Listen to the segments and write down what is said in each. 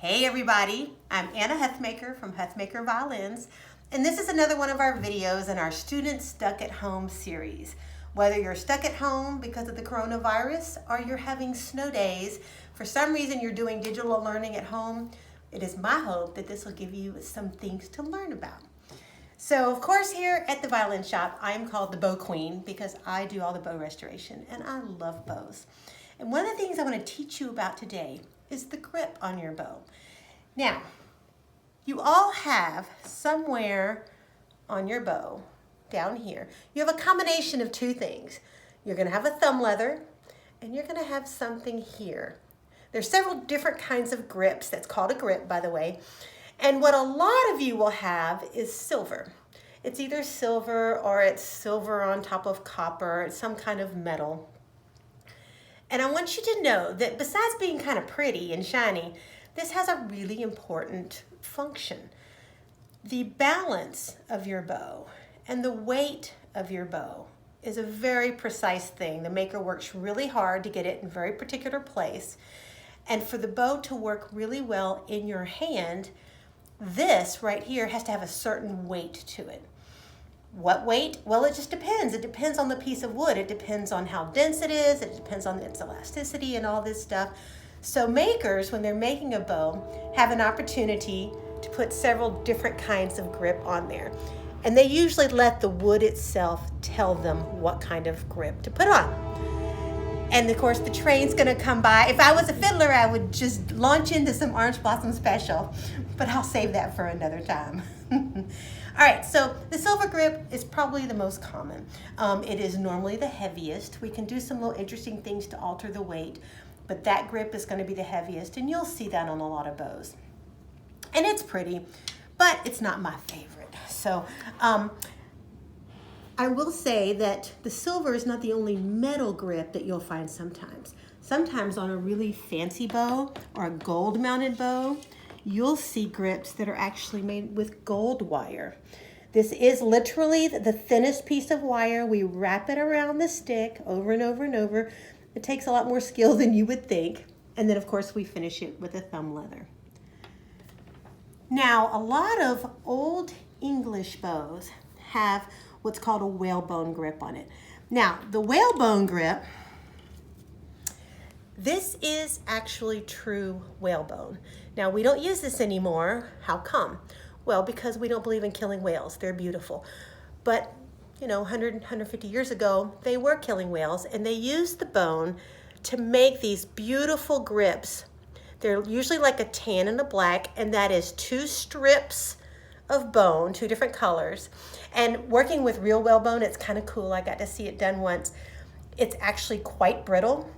Hey everybody, I'm Anna Huthmaker from Huthmaker Violins, and this is another one of our videos in our Students Stuck at Home series. Whether you're stuck at home because of the coronavirus or you're having snow days, for some reason you're doing digital learning at home, it is my hope that this will give you some things to learn about. So of course here at the violin shop, I am called the bow queen because I do all the bow restoration and I love bows. And one of the things I want to teach you about today is the grip on your bow. Now, you all have somewhere on your bow, down here, you have a combination of two things. You're going to have a thumb leather and you're going to have something here. There's several different kinds of grips. That's called a grip, by the way. And what a lot of you will have is silver. It's either silver or it's silver on top of copper. It's some kind of metal. And I want you to know that besides being kind of pretty and shiny, this has a really important function. The balance of your bow and the weight of your bow is a very precise thing. The maker works really hard to get it in a very particular place. And for the bow to work really well in your hand, this right here has to have a certain weight to it. What weight? Well, it just depends. It depends on the piece of wood. It depends on how dense it is. It depends on its elasticity and all this stuff. So makers, when they're making a bow, have an opportunity to put several different kinds of grip on there. And they usually let the wood itself tell them what kind of grip to put on. And of course, the train's gonna come by. If I was a fiddler, I would just launch into some Orange Blossom Special, but I'll save that for another time. All right, so the silver grip is probably the most common. It is normally the heaviest. We can do some little interesting things to alter the weight, but that grip is gonna be the heaviest, and you'll see that on a lot of bows. And it's pretty, but it's not my favorite. So I will say that the silver is not the only metal grip that you'll find sometimes. Sometimes on a really fancy bow or a gold mounted bow, you'll see grips that are actually made with gold wire. This is literally the thinnest piece of wire. We wrap it around the stick over and over and over. It takes a lot more skill than you would think. And then of course we finish it with a thumb leather. Now, a lot of old English bows have what's called a whalebone grip on it. Now, the whalebone grip, this is actually true whalebone. Now, we don't use this anymore. How come? Well, because we don't believe in killing whales. They're beautiful. But, 100, 150 years ago, they were killing whales, and they used the bone to make these beautiful grips. They're usually like a tan and a black, and that is two strips of bone, two different colors. And working with real whalebone, it's kind of cool. I got to see it done once. It's actually quite brittle.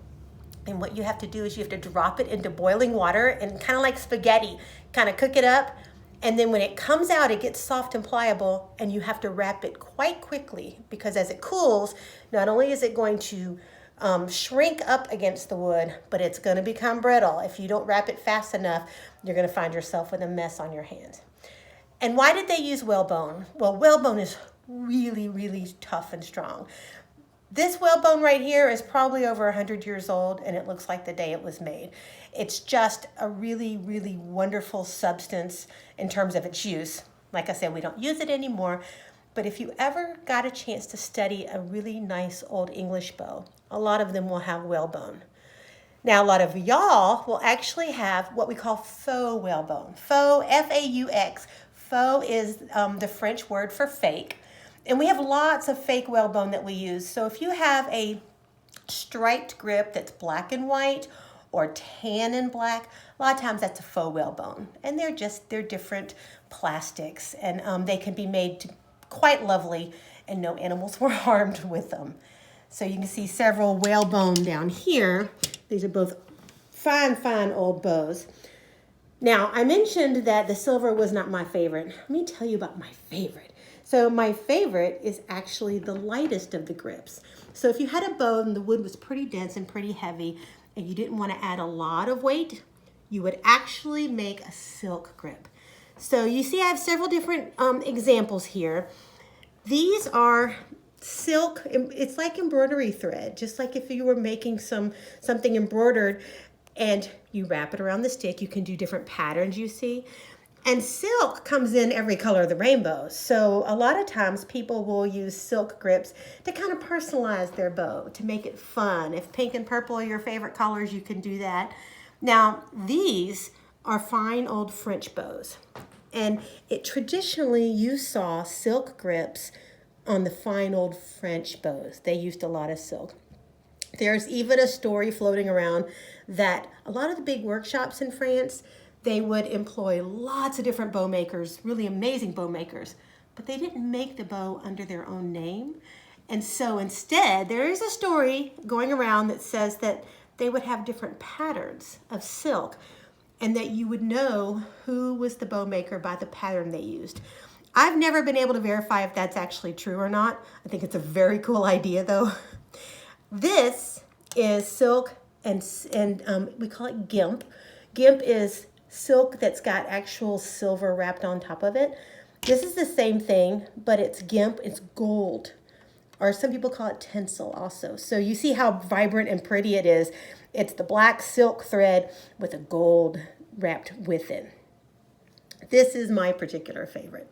And what you have to do is you have to drop it into boiling water and kind of like spaghetti, kind of cook it up. And then when it comes out, it gets soft and pliable, and you have to wrap it quite quickly because as it cools, not only is it going to shrink up against the wood, but it's going to become brittle. If you don't wrap it fast enough, you're going to find yourself with a mess on your hands. And why did they use whalebone? Well, whalebone is really, really tough and strong. This whalebone right here is probably over 100 years old, and it looks like the day it was made. It's just a really, really wonderful substance in terms of its use. Like I said, we don't use it anymore, but if you ever got a chance to study a really nice old English bow, a lot of them will have whalebone. Now, a lot of y'all will actually have what we call faux whalebone. Faux, F-A-U-X. Faux is the French word for fake. And we have lots of fake whalebone that we use. So if you have a striped grip that's black and white or tan and black, a lot of times that's a faux whalebone. And they're different plastics, and they can be made quite lovely, and no animals were harmed with them. So you can see several whalebone down here. These are both fine, fine old bows. Now, I mentioned that the silver was not my favorite. Let me tell you about my favorite. So my favorite is actually the lightest of the grips. So if you had a bow and the wood was pretty dense and pretty heavy and you didn't want to add a lot of weight, you would actually make a silk grip. So you see I have several different examples here. These are silk. It's like embroidery thread, just like if you were making something embroidered. and you wrap it around the stick. You can do different patterns, you see. And silk comes in every color of the rainbow. So a lot of times people will use silk grips to kind of personalize their bow, to make it fun. If pink and purple are your favorite colors, you can do that. Now, these are fine old French bows. And traditionally you saw silk grips on the fine old French bows. They used a lot of silk. There's even a story floating around that a lot of the big workshops in France, they would employ lots of different bow makers, really amazing bow makers, but they didn't make the bow under their own name. And so instead, there is a story going around that says that they would have different patterns of silk and that you would know who was the bow maker by the pattern they used. I've never been able to verify if that's actually true or not. I think it's a very cool idea though. This is silk and we call it gimp. Gimp is silk that's got actual silver wrapped on top of it. This is the same thing, but it's gimp, it's gold. Or some people call it tinsel also. So you see how vibrant and pretty it is. It's the black silk thread with a gold wrapped with it. This is my particular favorite.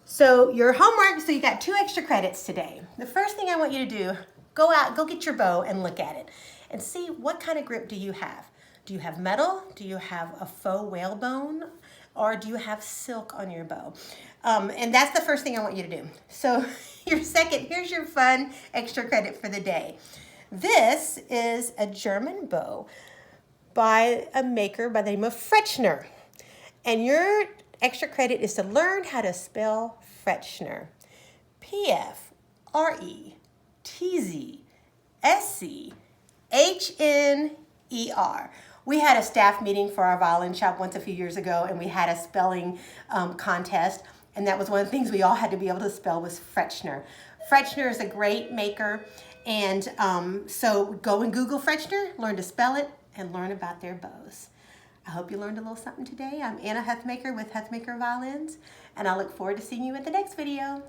So your homework, so you got 2 extra credits today. The first thing I want you to do, go out, go get your bow and look at it and see what kind of grip do you have. Do you have metal? Do you have a faux whalebone? Or do you have silk on your bow? And that's the first thing I want you to do. So here's your fun extra credit for the day. This is a German bow by a maker by the name of Frechner. And your extra credit is to learn how to spell Frechner. P-F-R-E-T-Z-S-C-H-N-E-R. We had a staff meeting for our violin shop once a few years ago, and we had a spelling contest, and that was one of the things we all had to be able to spell was Frechner. Frechner is a great maker, and so go and Google Frechner, learn to spell it, and learn about their bows. I hope you learned a little something today. I'm Anna Huthmaker with Huthmaker Violins, and I look forward to seeing you at the next video.